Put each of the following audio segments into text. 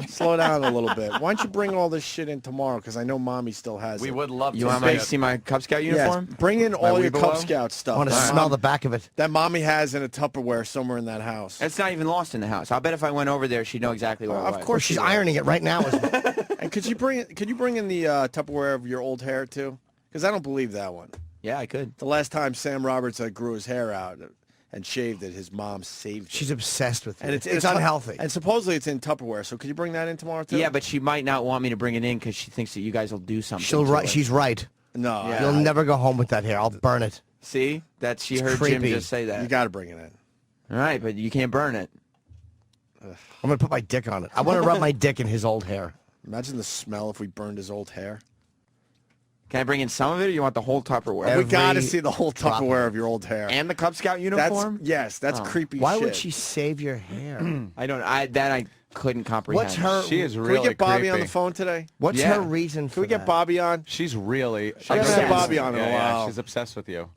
Slow down a little bit. Why don't you bring all this shit in tomorrow? Because I know Mommy still has it. We would love to. You want me to see my Cub Scout uniform? Yes, bring in all your Weeblo? Cub Scout stuff. I want to smell the back of it. That Mommy has in a Tupperware somewhere in that house. It's not even lost in the house. I'll bet if I went over there, she'd know exactly where it was. Of course she's ironing it right now. And could you bring in the Tupperware of your old hair too? Because I don't believe that one. Yeah, I could. The last time Sam Roberts grew his hair out and shaved it, his mom saved it. She's obsessed with it. And it's unhealthy. And supposedly it's in Tupperware. So could you bring that in tomorrow too? Yeah, but she might not want me to bring it in because she thinks that you guys will do something. She's right. No. You'll never go home with that hair. I'll burn it. See? She heard creepy. Jim just say that. You got to bring it in. All right, but you can't burn it. I'm going to put my dick on it. I want to rub my dick in his old hair. Imagine the smell if we burned his old hair. Can I bring in some of it, or you want the whole Tupperware? We got to see the whole Tupperware of your old hair. And the Cub Scout uniform? That's creepy Why shit. would she save your hair? I couldn't comprehend. What's her... She is really Can we get Bobby creepy. on the phone today? What's her reason for Can we get Bobby on? She's really... I haven't had Bobby on in a Yeah, while. she's obsessed with you.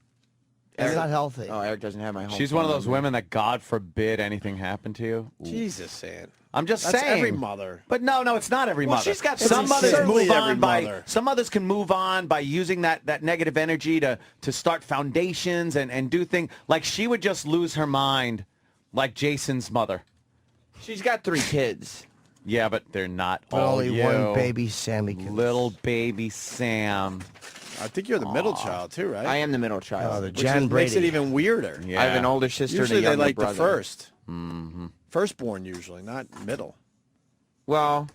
It's not healthy. Oh, Eric doesn't have my home She's phone one of those number. women that God forbid anything happen to you. Ooh. Jesus, Sam. I'm just That's saying. every mother. But no, it's not every mother. she's got some some mothers certainly move every on by mother. some mothers can move on by using that negative energy to start foundations and do things like she would just lose her mind like Jason's mother. She's got 3 kids. Yeah, but they're not But all only you. one baby Sammy can... Little baby Sam. I think you're the middle child too, right? I am the middle child. Oh, the Which Jan makes Brady. it even weirder. Yeah. I have an older sister Usually and a they younger like brother. the first. Mm-hmm. Firstborn usually, not middle. Well,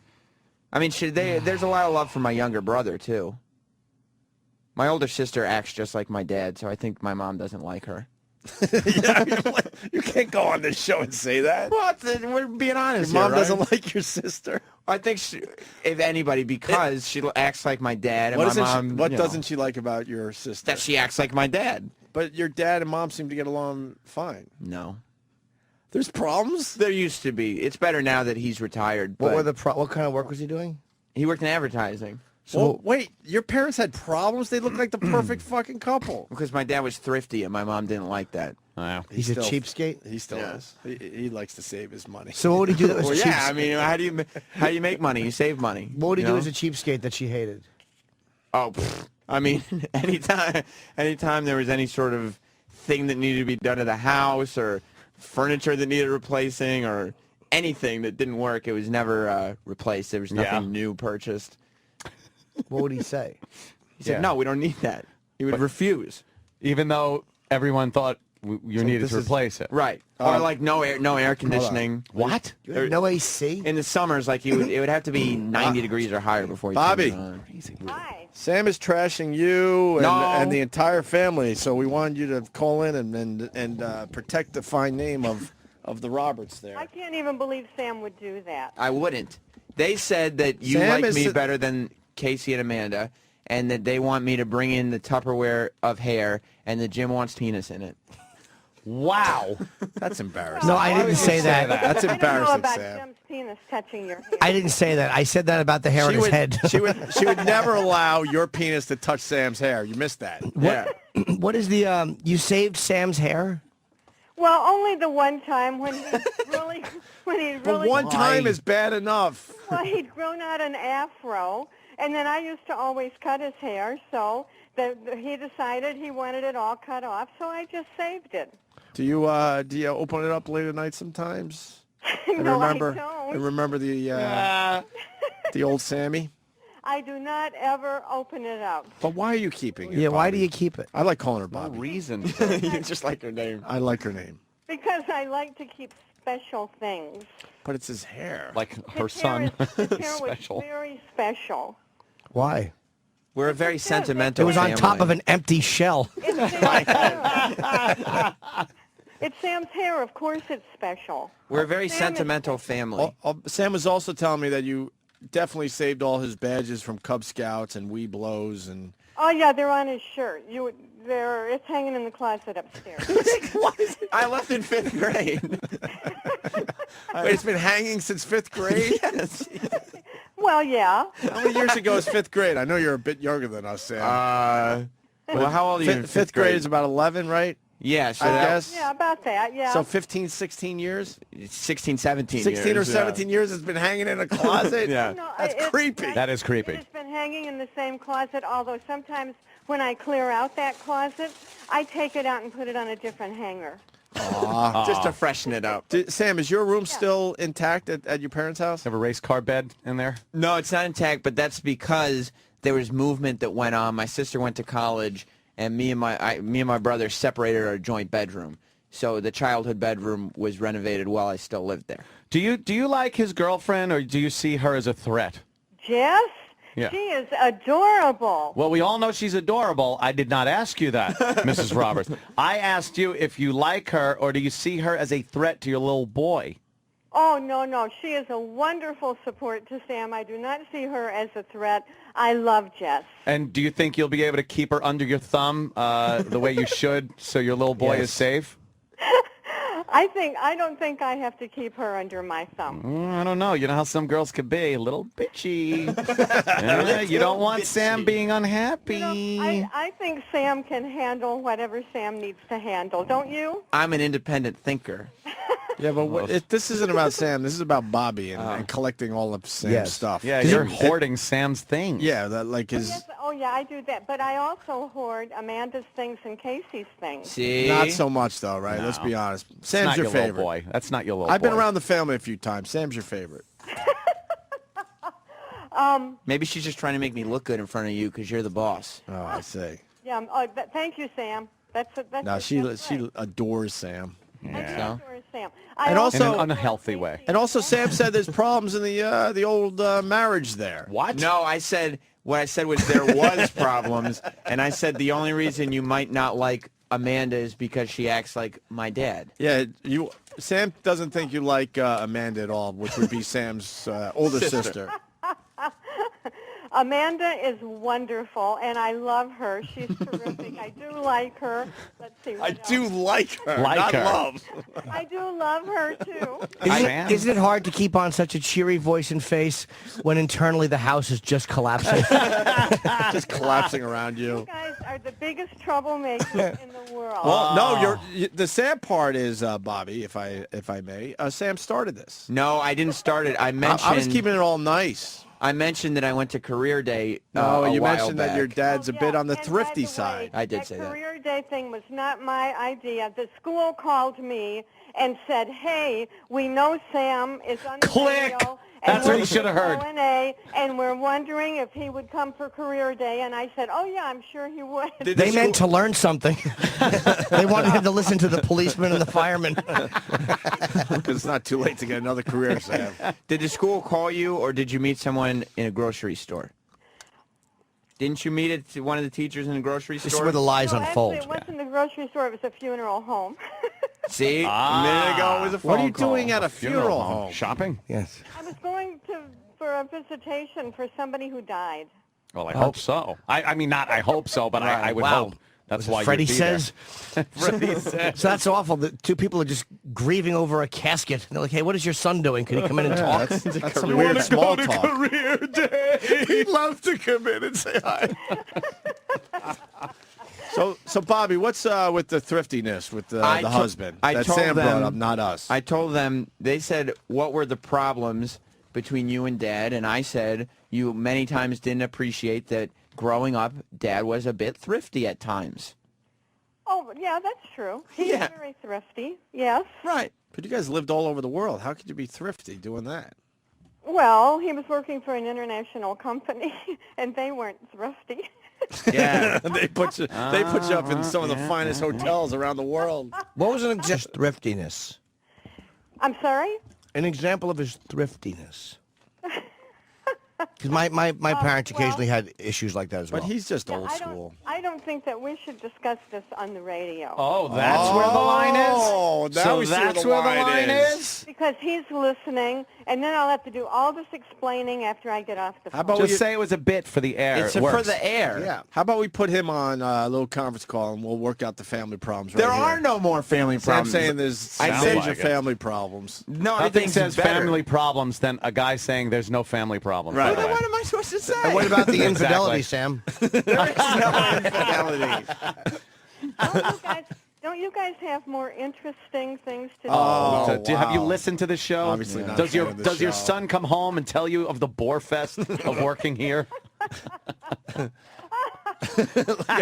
I mean, there's a lot of love for my younger brother, too. My older sister acts just like my dad, so I think my mom doesn't like her. You can't go on this show and say that. Well, we're being honest Your mom here, right? doesn't like your sister. I think, if anybody, because she acts like my dad, and What my mom, doesn't she like about your sister? that she acts like my dad. But your dad and mom seem to get along fine. No. There's problems? There used to be. It's better now that he's retired. What But what kind of work was he doing? he worked in advertising. Well, wait, your parents had problems? They look like the perfect fucking couple. Because my dad was thrifty, and my mom didn't like that. Wow. He's a cheapskate? He still Yeah. is. He likes to save his money. So what would he do that was Well, cheap? yeah, I mean, how do you make money? You save money. What would he you do know? as a cheapskate that she hated? Oh, I mean, anytime there was any sort of thing that needed to be done to the house or furniture that needed replacing or anything that didn't work, it was never replaced. There was nothing new purchased. What would he say? He said, no, we don't need that. He would refuse. Even though everyone thought you needed to replace it. Right. Or like no air conditioning. What? You have no AC? In the summers, like it would have to be 90 degrees or higher before he Bobby. turned it on. Hi. Sam is trashing you No. and the entire family, so we wanted you to call in and protect the fine name of the Roberts there. I can't even believe Sam would do that. I wouldn't. They said that you Sam like is me the- better than Casey and Amanda, and that they want me to bring in the Tupperware of hair, and that Jim wants penis in it. Wow. That's embarrassing. No, I didn't say that. That's I don't know embarrassing, about Sam. Jim's penis touching your hair. I didn't say that. I said that about the hair on his head. she would never allow your penis to touch Sam's hair. You missed that. Yeah. What is the, you saved Sam's hair? Well, only the one time when he really, But one time is bad enough. well, he'd grown out an afro, and then I used to always cut his hair, so he decided he wanted it all cut off, so I just saved it. Do you open it up late at night sometimes? And No, I remember, don't. And remember the old Sammy? I do not ever open it up. But why are you keeping it? Yeah, why do Bobby? you keep it? I like calling her No Bobby. reason. You just like her name. I like her name. Because I like to keep special things. But it's his hair. Like her His son. hair his hair Special. was very special. Why? We're a very It sentimental was on family. top of an empty shell. It's Sam's hair. It's Sam's hair. Of course it's special. We're a very Sam is- sentimental family. Sam was also telling me that you definitely saved all his badges from Cub Scouts and Weeblos and... Oh, yeah, they're on his shirt. It's hanging in the closet upstairs. I left in 5th grade. Wait, it's been hanging since 5th grade? Yes. Well, yeah. How many years ago is 5th grade? I know you're a bit younger than us, Sam. Well, how old are you in Fifth grade is about 11, right? Yeah, so I that, guess. Yeah, about that. Yeah. So 15, 16 years? 16, 17 16 years. or 17 years it's been hanging in a closet? Yeah. No, That's creepy. That is creepy. It has been hanging in the same closet, although sometimes when I clear out that closet, I take it out and put it on a different hanger. Just to freshen it up. Sam, is your room still intact at your parents' house? Have a race car bed in there? No, it's not intact, but that's because there was movement that went on. My sister went to college, and me and my brother separated our joint bedroom. So the childhood bedroom was renovated while I still lived there. Do you like his girlfriend, or do you see her as a threat? Jess? Yeah. She is adorable. Well, we all know she's adorable. I did not ask you that, Mrs. Roberts. I asked you if you like her, or do you see her as a threat to your little boy? Oh, no. She is a wonderful support to Sam. I do not see her as a threat. I love Jess. And do you think you'll be able to keep her under your thumb the way you should so your little boy is safe? I don't think I have to keep her under my thumb. I don't know. You know how some girls could be, a little bitchy. You don't want Sam being unhappy. You know, I think Sam can handle whatever Sam needs to handle. Don't you? I'm an independent thinker. Yeah, but this isn't about Sam. This is about Bobby and collecting all of Sam's stuff. Yeah, you're hoarding Sam's things. Yeah, that like his... Yes, I do that. But I also hoard Amanda's things and Casey's things. See? Not so much, though, right? No. Let's be honest. It's Sam's not your little favorite. boy. That's not your little boy. I've been around the family a few times. Sam's your favorite. Maybe she's just trying to make me look good in front of you because you're the boss. Oh, I see. Yeah. Thank you, Sam. That's No, she adores Sam. I do So? adore Sam. And also- in an unhealthy way. And also, Sam said there's problems in the old marriage there. What? No, what I said was there was problems, and I said the only reason you might not like Amanda is because she acts like my dad. Yeah, Sam doesn't think you like Amanda at all, which would be Sam's older sister. Amanda is wonderful, and I love her. She's terrific. I do like her. Let's see. I do like her, Like not her. love. I do love her too. Isn't it hard to keep on such a cheery voice and face when internally the house is just collapsing? Just collapsing around you. You guys are the biggest troublemakers in the world. Well, no, the sad part is, Bobby, if I may, Sam started this. No, I didn't start it. I mentioned I was keeping it all nice. I mentioned that I went to Career Day. No, a you while mentioned that back. your dad's a bit on the and thrifty by the way, side. I did say that. Career Day thing was not my idea. The school called me and said, "Hey, we know Sam is on the Click! radio, That's what you should have heard. O&A, and we're wondering if he would come for Career Day." And I said, "Oh yeah, I'm sure he would." They meant to learn something. They wanted him to listen to the policemen and the firemen. Because it's not too late to get another career, Sam. Did the school call you, or did you meet someone in a grocery store? Didn't you meet one of the teachers in a grocery store? This is where the lies No, unfold. actually, it wasn't the grocery store. It was a funeral home. See? A minute ago it was a phone What are you call. doing at a funeral home? Shopping? Yes. I was going for a visitation for somebody who died. Well, I hope so. I mean, not I hope so, but I would Wow. hope. That's why Freddie you'd be there. says. Freddie says. So that's awful. The two people are just grieving over a casket. And they're like, hey, what is your son doing? Can he come in and talk? That's some weird small talk. Career Day. He'd love to come in and say hi. So Bobby, what's with the thriftiness with the husband? That Sam brought up, not us. I told them, they said, what were the problems between you and Dad? And I said, you many times didn't appreciate that growing up, Dad was a bit thrifty at times. Oh, yeah, that's true. He's Yeah. very thrifty, yes. Right. But you guys lived all over the world. How could you be thrifty doing that? Well, he was working for an international company, and they weren't thrifty. Yeah, they put you up in some of the finest hotels around the world. What was an example of thriftiness? I'm sorry? An example of his thriftiness. Because my parents occasionally had issues like that as well. But he's just old I school. don't think that we should discuss this on the radio. Oh, that's where the line is? Oh, now So we see where that's the where the line line is. is? Because he's listening, and then I'll have to do all this explaining after I get off the phone. How about Just say it was a bit for the air. It's It for works. the air. Yeah. How about we put him on a little conference call and we'll work out the family problems right There here. are no more family So I'm problems. saying there's I major like it. family problems. No, Nothing everything's says better. family problems than a guy saying there's no family problems. Right. by the Then way. what am I supposed to say? And what about the infidelity, Exactly. Sam? There is no infidelity. Oh, you guys, Don't you guys have more interesting things to do? Oh, Have you wow. listened to the show? Obviously not Does a your fan of the does your show. son come home and tell you of the bore fest of working here?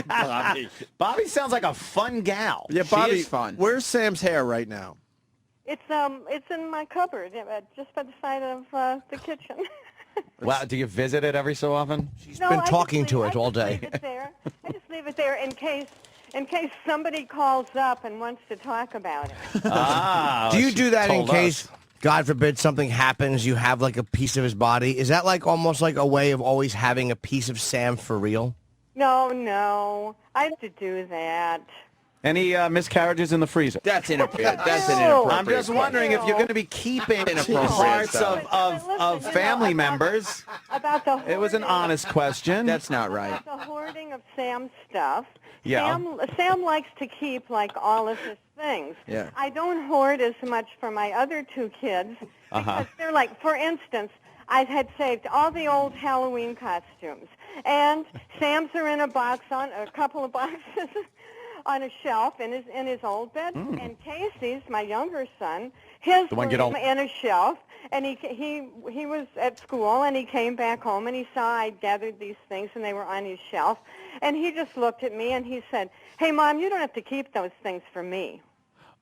Bobby. Bobby sounds like a fun gal. Yeah, She Bobby. is fun. Where's Sam's hair right now? It's in my cupboard, just by the side of the kitchen. Wow, do you visit it every so often? She's No, been I just talking to leave- it all I just day. leave it there. I just leave it there in case somebody calls up and wants to talk about it. Ah, Do you she do that in told case, us. God forbid, something happens, you have like a piece of his body? Is that like almost like a way of always having a piece of Sam for real? No, I have to do that. Any miscarriages in the freezer? That's inappropriate. That's an Ew. inappropriate. I'm just wondering if you're going to be keeping Inappropriate parts stuff. of Listen, family members. About the It was an hoarding- honest question. That's not right. about the hoarding of Sam's stuff. Yeah. Sam likes to keep like all of his things. Yeah. I don't hoard as much for my other two kids because they're like, for instance, I had saved all the old Halloween costumes, and Sam's are in a couple of boxes on a shelf in his old bedroom. And Casey's, my younger son, his The one were get all- in a shelf, and he was at school, and he came back home, and he saw I gathered these things, and they were on his shelf, and he just looked at me, and he said, "Hey, Mom, you don't have to keep those things for me."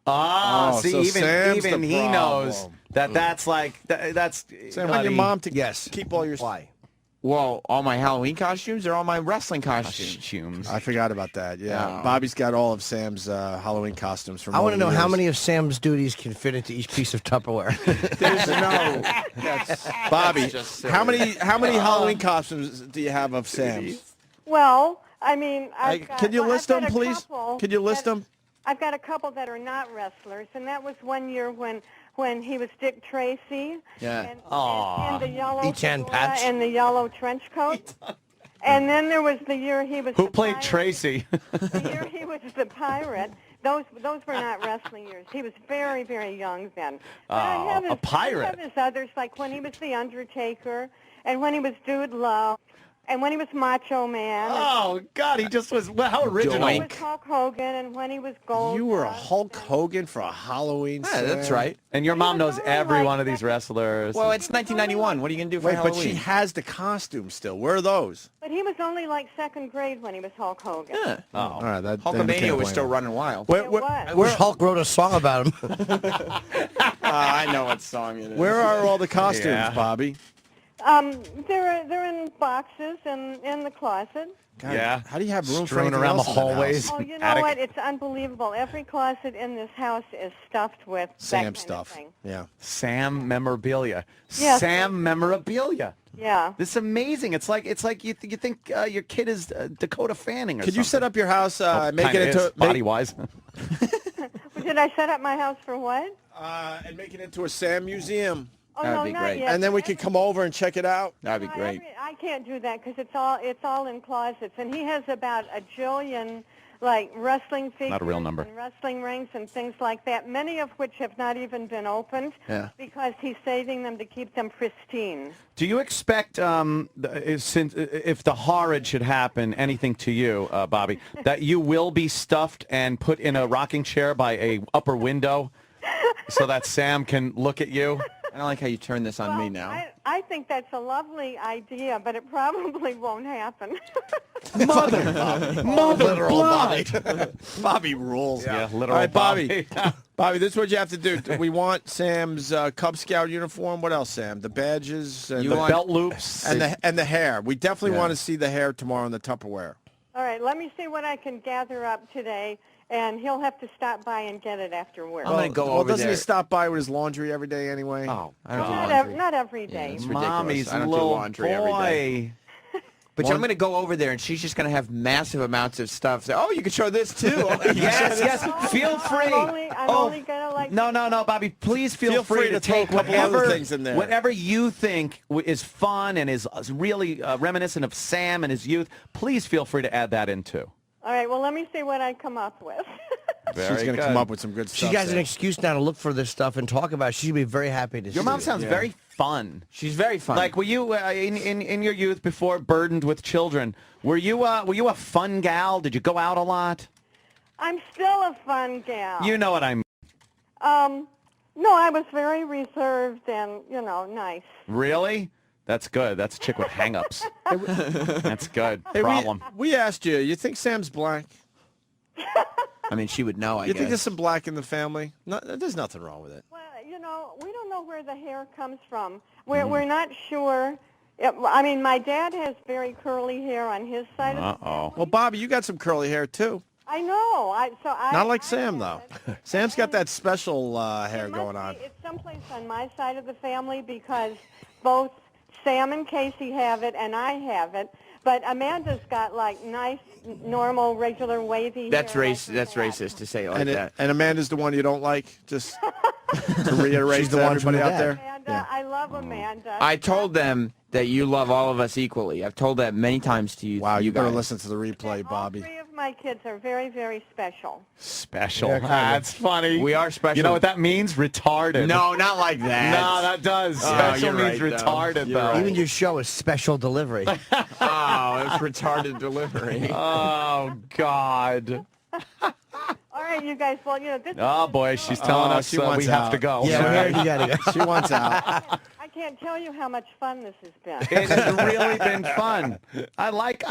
Ah, Oh, see, so Sam's even the he knows problem. that's like that's. Sam, want your mom to Yes. keep all your... Why? Well, all my Halloween costumes are all my wrestling costumes. Costumes. I forgot about that, yeah. Oh. Bobby's got all of Sam's Halloween costumes from I want to over know the how years. many of Sam's duties can fit into each piece of Tupperware. There's no. That's Bobby, just silly. how many Halloween costumes do you have of Sam's? Well, I mean, I've got, Can you well, list I've got them, a please? couple Can you list that- them? I've got a couple that are not wrestlers, and that was one year when he was Dick Tracy. Yeah. And the yellow Each-hand fedora patch. and the yellow trench coat. And then there was the year he was Who the played pirate. Tracy? The year he was the pirate. Those were not wrestling years. He was very, very young then. But I have a his, pirate. I have his others, like when he was the Undertaker, and when he was Dude Love, and when he was Macho Man. Oh God, he just was. Well, how original. And when he Doink. was Hulk Hogan, and when he was Gold. You were a Dust, Hulk and- Hogan for a Halloween Yeah, that's Sam? right. And your mom He knows was only every like one of these second- wrestlers. Well, it's 1991. What are you gonna do for Wait, Halloween? but she has the costume still. Where are those? But he was only like second grade when he was Hulk Hogan. Yeah. All right, that then you Hulkamania can't was blame still her. running wild. Where, It where, was. I wish Hulk wrote a song about him. I know what song it is. where are all the costumes, Yeah. Bobby? They're in boxes in the closet. God, Yeah. How do you have room for Strewn anything around else the in that hallways. house? Oh, you know Attic. what? It's unbelievable. Every closet in this house is stuffed with that Sam kind stuff. of thing. Yeah. Sam memorabilia. Yes. Sam memorabilia. Yeah. This is amazing. It's like you think your kid is Dakota Fanning or Could you set something. up your house, Oh, make kinda it into is, body-wise. Did I set up my house for what? and make it into a Sam museum, Oh, That'd no, be not great. yet. and then we could come over and check it out. That'd be great. I can't do that because it's all in closets, and he has about a jillion like wrestling figures, Not a real number. and wrestling rings and things like that. Many of which have not even been opened Yeah. because he's saving them to keep them pristine. Do you expect, since if the horrid should happen, anything to you, Bobby, that you will be stuffed and put in a rocking chair by a upper window, so that Sam can look at you? I don't like how you turn this on me Well, now. I think that's a lovely idea, but it probably won't happen. Mother blood. Bobby rules. Yeah, literal All right, Bobby. Bobby. Bobby, this is what you have to do. We want Sam's Cub Scout uniform. What else, Sam? The badges and You the want- Belt loops. and the hair. We definitely Yeah. want to see the hair tomorrow in the Tupperware. All right, let me see what I can gather up today, and he'll have to stop by and get it after work. I'm gonna go well, over doesn't there. he stop by with his laundry every day anyway? Oh, I don't do not, laundry. not every day. it's ridiculous. Mommy's I don't do little laundry every day. boy. But I'm going to go over there, and she's just going to have massive amounts of stuff. Say, oh, you can show this, too. Oh, you can show Yes, this. yes. Feel free. I'm only gonna like. No, Bobby. Please feel free free to to throw a take couple other whatever things in there. whatever you think is fun and is really reminiscent of Sam and his youth. Please feel free to add that in too. All right, well, let me see what I come up with. She's going to come up with some good She stuff. has an Sam. excuse now to look for this stuff and talk about it. She'd be very happy to see Your mom it. sounds very fun. She's very fun. Like, were you in your youth before burdened with children? Were you a fun gal? Did you go out a lot? I'm still a fun gal. You know what I mean. No, I was very reserved and, nice. Really? That's good. That's a chick with hang-ups. That's good. Hey, Problem. we asked you. You think Sam's black? I mean, she would know, I You guess. think there's some black in the family? No, there's nothing wrong with it. Well, we don't know where the hair comes from. We're not sure. I mean, my dad has very curly hair on his side of the family. Well, Bobby, you got some curly hair too. I know. Not like I Sam have though. it. Sam's got that special hair It must going on. be- It's someplace on my side of the family because both Sam and Casey have it and I have it. But Amanda's got like nice, normal, regular, wavy That's hair. That's racist to say it like And, that. and Amanda's the one you don't like. Just to reiterate She's the to one from everybody the out dad. there. Amanda, I love Amanda. I told them that you love all of us equally. I've told that many times to you. Wow, you better guys. listen to the replay, Bobby. All three of my kids are very, very special. Special. Yeah, kinda. That's funny. We are special. You know what that means? Retarded. No, not like that. No, that does. Oh, Special you're means right, though. retarded, You're though. right. Even your show is special delivery. Oh, it's retarded delivery. Oh, God. All right, you guys. Well, this. Oh, boy, she's telling us she we wants have out. to go. Yeah, we're here. You gotta go. She wants out. I can't tell you how much fun this has been. It has really been fun. I like.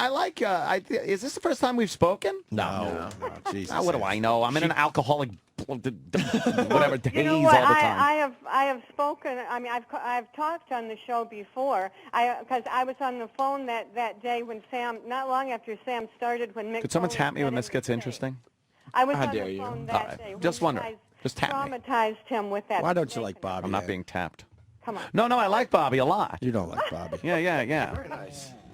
Is this the first time we've spoken? No, Jesus. What do I know? I'm in an alcoholic, whatever, haze You know all what? the time. I have spoken. I mean, I've talked on the show before. Because I was on the phone that day when Sam, not long after Sam started, when Mick. Could someone Foley tap me said when a this gets mistake. interesting? I was How on dare the you. phone All that right. day. when Just you wondering. guys Just tap me. traumatized him with that. Why don't you mistake. like Bobby? I'm not being tapped. Come on. No, I like Bobby a lot. You don't like Bobby. Yeah.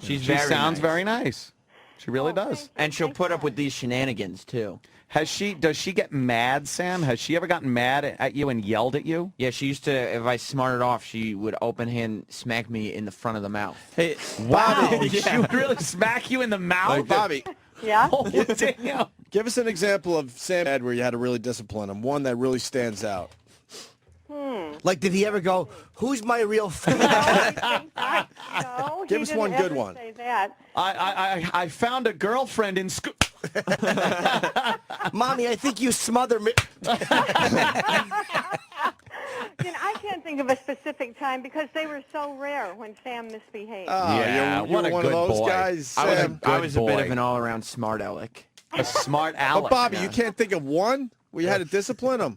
She's She very sounds nice. very nice. She really does. And she'll put up with these shenanigans, too. Does she get mad, Sam? Has she ever gotten mad at you and yelled at you? Yeah, she used to, if I smarted off, she would open hand smack me in the front of the mouth. Hey, Wow. Bobby. She would really smack you in the mouth? Like, Bobby, Yeah. Oh, damn. give us an example of Sam where you had to really discipline him. One that really stands out. Like, did he ever go, who's my real fan? No, Give he us didn't one good ever one. Say that. I found a girlfriend in school. Mommy, I think you smother me. I can't think of a specific time because they were so rare when Sam misbehaved. Yeah, you're what a one good of those boy. guys, I Sam. was a bit boy. of an all-around smart aleck. A smart But aleck. Bobby, you can't think of one where you had to discipline him.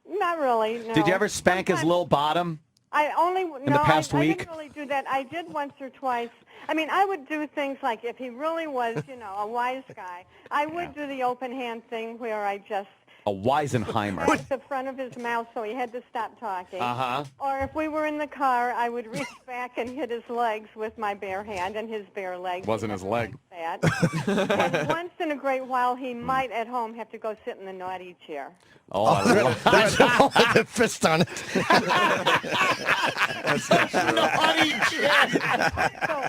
Not really. No. Did you ever spank his Sometimes- little bottom? I only the past I week? didn't really do that. I did once or twice. I mean, I would do things like if he really was, a wise guy, I would do the open hand thing where I just A Weisenheimer. grabbed the front of his mouth so he had to stop talking. Uh-huh. Or if we were in the car, I would reach back and hit his legs with my bare hand and his bare legs. Wasn't He his doesn't leg. like that. And once in a great while, he might at home have to go sit in the naughty chair. Oh, I love With the fist on it. naughty chair. So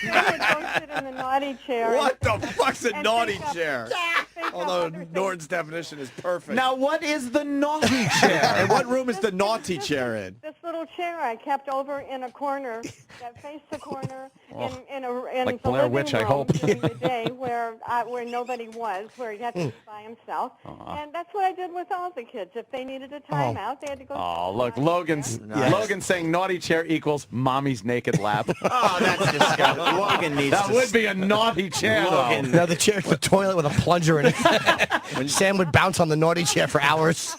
Sam would go sit in the naughty chair. What the fuck's a and naughty think of- chair? think of Although other things. Norton's definition is perfect. Now, what is the naughty chair? And what room is the naughty chair in? This little chair I kept over in a corner that faced the corner in Like the Blair living Witch, I room hope. during the day where nobody was, where he had to be by himself. And that's what I did with all the kids. If they needed a timeout, they had to go. Oh, sit look, in the naughty Logan's chair. Logan's saying naughty chair equals mommy's naked lap. Oh, that's disgusting. Logan needs That to... would be a naughty chair, Logan. though. No, the chair's the toilet with a plunger in it. Sam would bounce on the naughty chair for hours.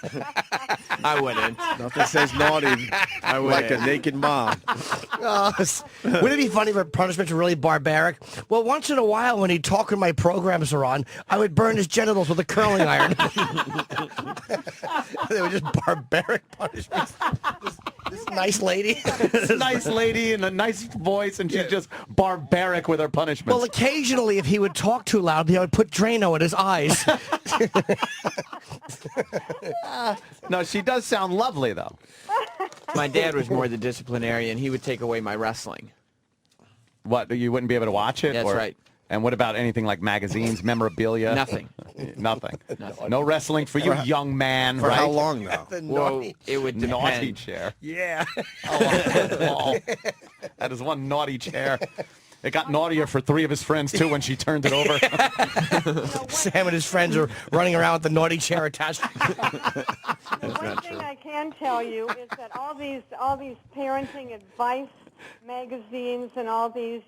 I wouldn't. Nothing says naughty like a naked mom. Wouldn't it be funny if punishments were really barbaric? Well, once in a while when he'd talk when my programs were on, I would burn his genitals with a curling iron. They were just barbaric punishments. This nice lady. This nice lady and a nice voice, and she's just barbaric with her punishments. Well, occasionally, if he would talk too loudly, I would put Drano in his eyes. No, she does sound lovely, though. My dad was more the disciplinarian. He would take away my wrestling. What, you wouldn't be able to watch it? That's right. And what about anything like magazines, memorabilia? Nothing. Nothing. No wrestling for you, young man, For right? how long now? The Well, naughty- it would Naughty depend. chair. Yeah. Oh, that is one naughty chair. It got naughtier for 3 of his friends, too, when she turned it over. Sam and his friends are running around with the naughty chair attached. One thing I can tell you is that all these parenting advice magazines and all these,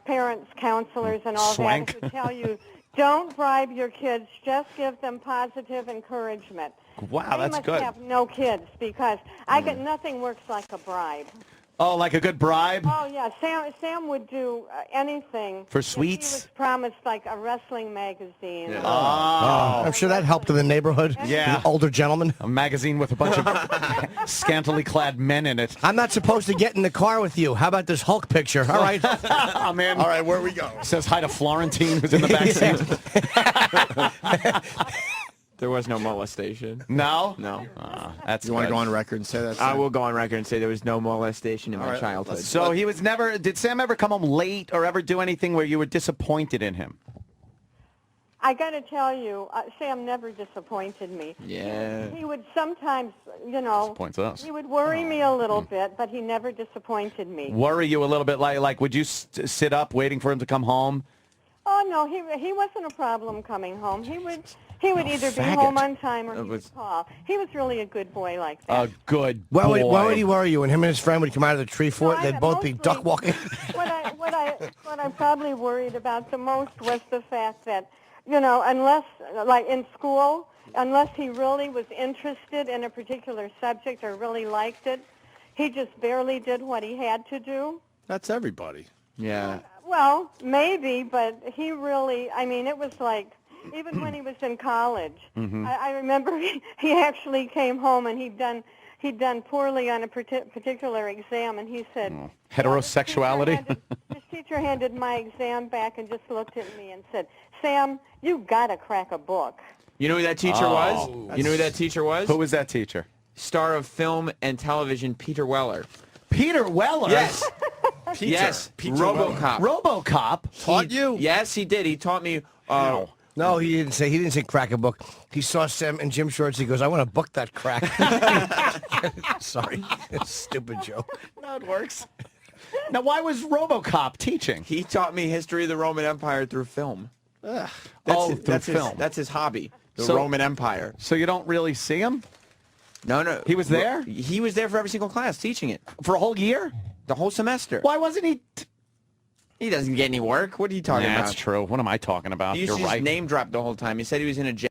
parents, counselors, and all Swank. that who tell you, don't bribe your kids, just give them positive encouragement. Wow, that's good. I must have no kids because I get nothing works like a bribe. Oh, like a good bribe? Oh, yeah. Sam would do anything. For if sweets? He was promised like a wrestling magazine. Yeah. I'm sure that helped in the neighborhood. Yeah. The older gentleman. A magazine with a bunch of scantily clad men in it. I'm not supposed to get in the car with you. How about this Hulk picture? All right. I'm in. All right, where we go? Says hi to Florentine, who's in the back seat. There was no molestation. No? No. That's You want to good. go on record and say that? I Sam? will go on record and say there was no molestation in my right, childhood. So he was never, did Sam ever come home late or ever do anything where you were disappointed in him? I got to tell you, Sam never disappointed me. Yeah. He would sometimes, Disappoints us. he would worry me a little bit, but he never disappointed me. Worry you a little bit, like would you sit up waiting for him to come home? Oh no, he wasn't a problem coming home. He would either be faggot. home on time or he was- would call. He was really a good boy like that. A good Why boy. would he worry you? When him and his friend would come out of the tree fort, No, they'd both be mostly- duck walking. What I probably worried about the most was the fact that, unless, like in school, unless he really was interested in a particular subject or really liked it, he just barely did what he had to do. That's everybody. Yeah. Well, maybe, but he really, it was like, even when he was in college, I remember he actually came home and he'd done poorly on a particular exam, and he said, Heterosexuality? His teacher handed my exam back and just looked at me and said, Sam, you got to crack a book. You know who that teacher was? You know who that teacher was? Who was that teacher? Star of film and television, Peter Weller. Peter Weller? Yes. Peter. Yes. Peter RoboCop. RoboCop? Taught you? Yes, he did. He taught me. No, he didn't say crack a book. He saw Sam in gym shorts. He goes, I want to book that crack. Sorry. Stupid joke. No, it works. Now, why was RoboCop teaching? He taught me history of the Roman Empire through film. Through That's film. That's his hobby. The So- Roman Empire. So you don't really see him? No. He was there? He was there for every single class, teaching it. For a whole year? The whole semester. Why wasn't he? He doesn't get any work. What are you talking about? That's true. What am I talking about? He used You're to just right. name drop the whole time. He said he was in a jail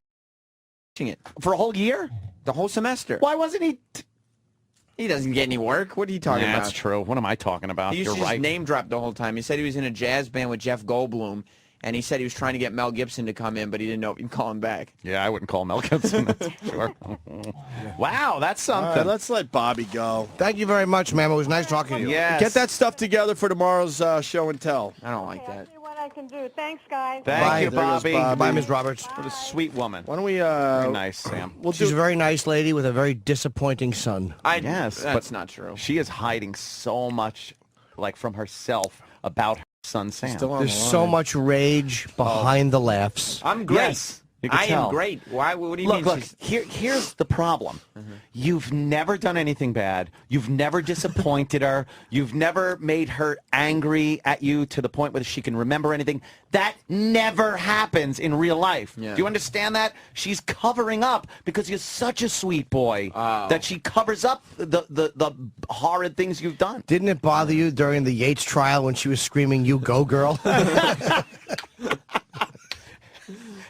teaching it. For a whole year? The whole semester. Why wasn't he? He doesn't get any work. What are you talking about? That's true. What am I talking about? He used You're to just right. name drop the whole time. He said he was in a jazz band with Jeff Goldblum, and he said he was trying to get Mel Gibson to come in, but he didn't know if he'd call him back. Yeah, I wouldn't call Mel Gibson. That's for sure. Wow, that's All something. right, let's let Bobby go. Thank you very much, ma'am. It was nice talking to you. Yes. Get that stuff together for tomorrow's show and tell. I don't like Okay, I'll that. see what I can do. Thanks, guys. Thank Bye. you, There goes Bobby. Bobby. Bye, Ms. Roberts. What a sweet woman. Why don't we? Very nice, Sam. We'll She's a do. very nice lady with a very disappointing son. Yes, That's but not true. She is hiding so much, like from herself, about her son Sam. Still on There's the so line. much rage behind the laughs. I'm great. Yes, you can I tell. am great. Why? What do you Look, mean? look. Here's the problem. You've never done anything bad. You've never disappointed her. You've never made her angry at you to the point where she can remember anything. That never happens in real life. Yeah. Do you understand that? She's covering up because you're such a sweet boy that she covers up the horrid things you've done. Didn't it bother you during the Yates trial when she was screaming, "You go, girl"?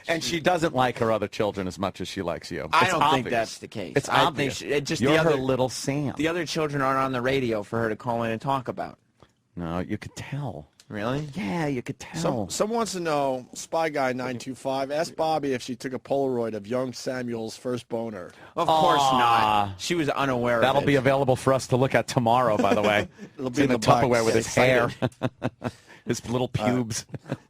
And she doesn't like her other children as much as she likes you. I It's don't think obvious. that's the case. It's I think obvious. it just You're the her other little Sam. the other children aren't on the radio for her to call in and talk about. No, you could tell. Really? Yeah, you could tell. Someone wants to know, Spy Guy 925, ask Bobby if she took a Polaroid of young Samuel's first boner. Of course not. She was unaware That'll of it. be available for us to look at tomorrow, by the way. It'll It's be in in the the box. Tupperware with Get his hair. excited. His little pubes.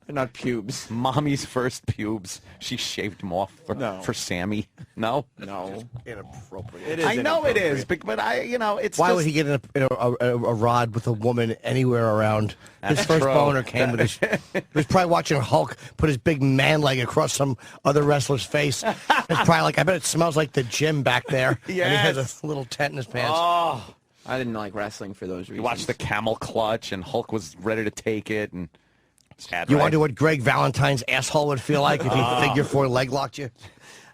They're not pubes. Mommy's first pubes. She shaved them off for Sammy. No? No. Inappropriate. It is I know it is, inappropriate. but it's Why just... would he get in a rod with a woman anywhere around? His That's first true. boner came with his... He was probably watching Hulk put his big man leg across some other wrestler's face. It's probably like, I bet it smells like the gym back there. And he has Yes. a little tent in his pants. Oh, I didn't like wrestling for those reasons. You watched the camel clutch, and Hulk was ready to take it, and You wonder what Greg Valentine's asshole would feel like if he figure 4 leg locked you?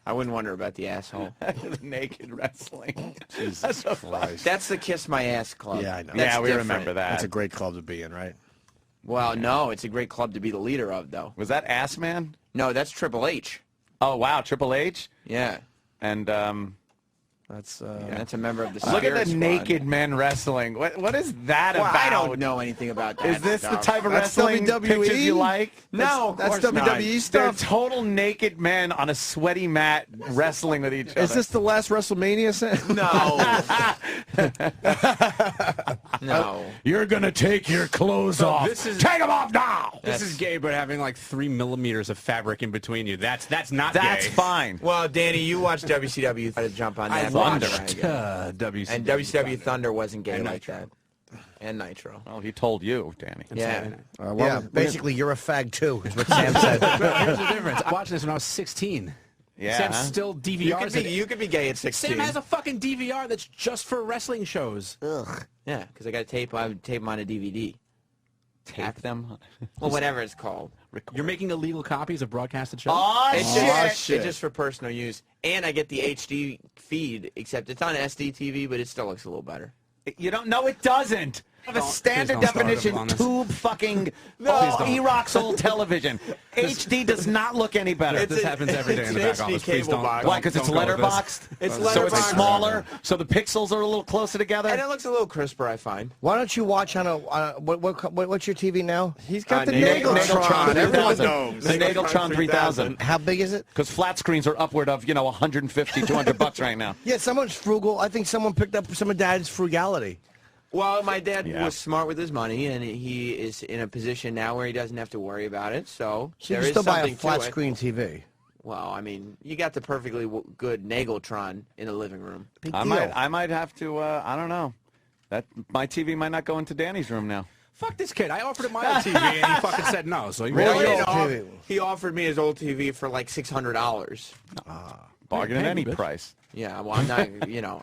I wouldn't wonder about the asshole. the naked wrestling. Jesus Christ. That's the Kiss My Ass Club. Yeah, I know. That's Yeah, we different. remember that. That's a great club to be in, right? Well, no, it's a great club to be the leader of, though. Was that Ass Man? No, that's Triple H. Oh, wow, Triple H? Yeah. And That's That's a member of the look at Spirit the Squad. naked men wrestling. What is that Well, about? I don't know anything about that. Is this the stuff. type of That's wrestling WWE? pictures you like? No, of that's course not. WWE They're stuff. total naked men on a sweaty mat wrestling with each other. Is this the last WrestleMania? No. No. You're gonna take your clothes off. this is- Take them off now. This is gay, but having like 3 millimeters of fabric in between you, that's not That's gay. fine. Well, Danny, you watched WCW to jump on that. I watched bandwagon. WCW. And WCW Thunder wasn't gay And like Nitro. that. And Nitro. Well, he told you, Danny. Yeah. Yeah, basically, you're a fag, too, is what Sam said. Here's the difference. I watched this when I was 16. Yeah. Sam's still DVRs. You could be gay at 16. Sam has a fucking DVR that's just for wrestling shows. Yeah, because I got a tape. I would tape them on a DVD. Tape them. Well, whatever it's called. You're making illegal copies of broadcasted shows? Oh, It's shit. just, it's just for personal use. And I get the HD feed, except it's on SD TV, but it still looks a little better. You don't know it doesn't. Have a standard please don't start definition on this. tube fucking don't. E-Rock's old television. HD does not look any better. This happens every day in the it's back an office. HD Please cable don't. box. Why? Because it's don't go with this. letterboxed? It's So it's letterboxed. smaller, so the pixels are a little closer together? And it looks a little crisper, I find. Why don't you watch on a what's your TV now? He's got the Nageltron. Nageltron. Everyone 3000. knows. The Nageltron 3000. How big is it? Because flat screens are upward of, $150, $200 right now. Yeah, someone's frugal. I think someone picked up some of Dad's frugality. Well, my dad Yeah. was smart with his money, and he is in a position now where he doesn't have to worry about it. So, So there you is still buy a something to flat it. screen TV. Well, I mean, you got the perfectly good Nageltron in the living room. Big I deal. might have to, I don't know. My TV might not go into Danny's room now. Fuck this kid. I offered him my old TV and he fucking said no. So he Really? Well, old TV. he offered me his old TV for like $600. Bargain at Hey, any bitch. price. Yeah, well, I'm not.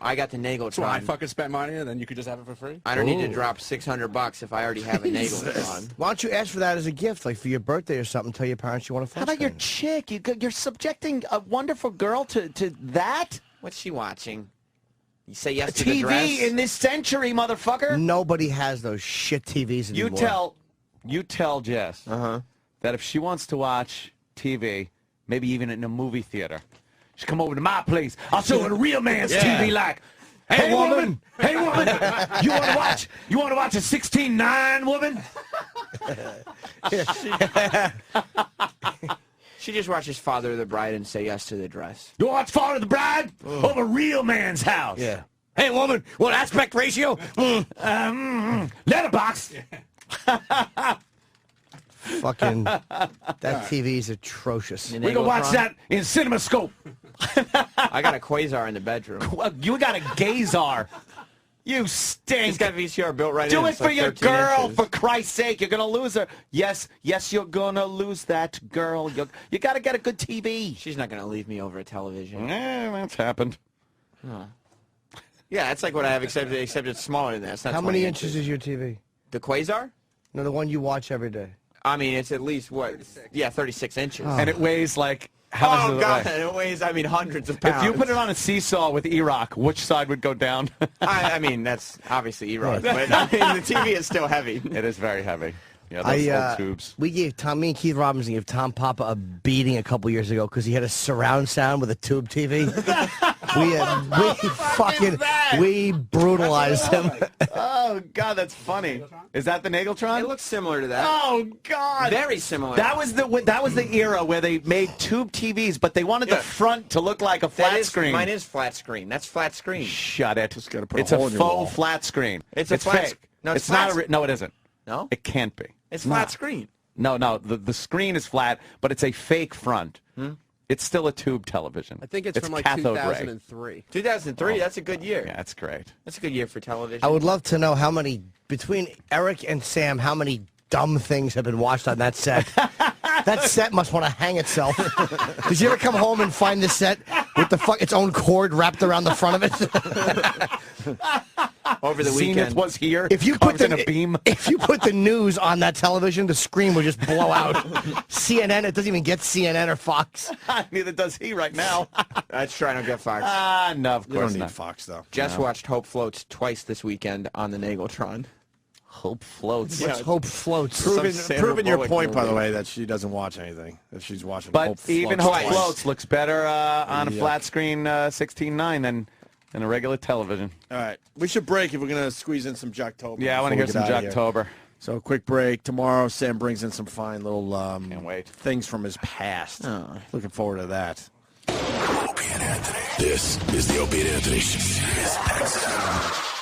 I got the Nageltron. So I fucking spent money and then you could just have it for free? I don't need to drop $600 if I already have a Nageltron. Why don't you ask for that as a gift, like for your birthday or something? Tell your parents you want a flat How about your screen. chick? You're subjecting a wonderful girl to that? What's she watching? You say yes A to the dress? TV in this century, motherfucker. Nobody has those shit TVs anymore. You tell Jess that if she wants to watch TV, maybe even in a movie theater, she come over to my place. I'll show her a real man's TV like. Hey woman, you want to watch? You want to watch a 16:9 woman? She just watches Father of the Bride and say yes to the dress. You want to watch Father of the Bride? Over a real man's house. Yeah. Hey, woman, what aspect ratio? Letterbox. Fucking, that TV's atrocious. The We can watch Nageltron? that in CinemaScope. I got a Quasar in the bedroom. Well, you got a Gazar. You stink. He's got VCR built right in. Do it It's for like your 13 girl, inches. for Christ's sake. You're going to lose her. Yes, you're going to lose that girl. You got to get a good TV. She's not going to leave me over a television. That's happened. Yeah, that's like what I have, except it's smaller than that. It's not How 20 many inches is your TV? The Quasar? No, the one you watch every day. I mean, it's at least, 36 inches. And it weighs like, how much Oh, does it God, weigh? it weighs, hundreds of pounds. If you put it on a seesaw with E-Rock, which side would go down? I mean, that's obviously E-Rock, but I mean, the TV is still heavy. It is very heavy. Yeah, those old tubes. We gave me and Keith Robinson gave Tom Papa a beating a couple years ago because he had a surround sound with a tube TV. we brutalized him. Oh, God, that's funny. Is that the Nageltron? It looks similar to that. Oh, God. Very similar. That was the era where they made tube TVs, but they wanted the front to look like a flat screen. Mine is flat screen. That's flat screen. Shut it. Just gotta put a It's hole a in your faux wall. flat screen. It's a flat fake. sc- no, it's not. flat No, it isn't. No? It can't be. It's flat screen. No. The screen is flat, but it's a fake front. It's still a tube television. I think it's from like cathode ray. 2003. 2003, that's a good year. Yeah, that's great. That's a good year for television. I would love to know how many, between Eric and Sam, how many dumb things have been watched on that set. That set must want to hang itself. Did you ever come home and find the set with its own cord wrapped around the front of it? over the Zenith weekend. was here. If you put in a beam. if you put the news on that television, the screen would just blow out. CNN, it doesn't even get CNN or Fox. Neither does he right now. That's true. I don't get Fox. No, of You course don't need not. Fox, though. Just watched Hope Floats twice this weekend on the Nageltron. Hope floats. Yeah. Let's hope floats. Proving your Bullock point, by the movie. way, that she doesn't watch anything. That she's watching But Hope even Floats Hope twice. Floats looks better on a Yuck. flat screen 16:9 than a regular television. All right. We should break if we're going to squeeze in some Jocktober. Yeah, I want to hear some Jocktober. So a quick break. Tomorrow, Sam brings in some fine little Can't wait. things from his past. Looking forward to that. Opie and Anthony. This is the Opie and Anthony Show. Sirius XM.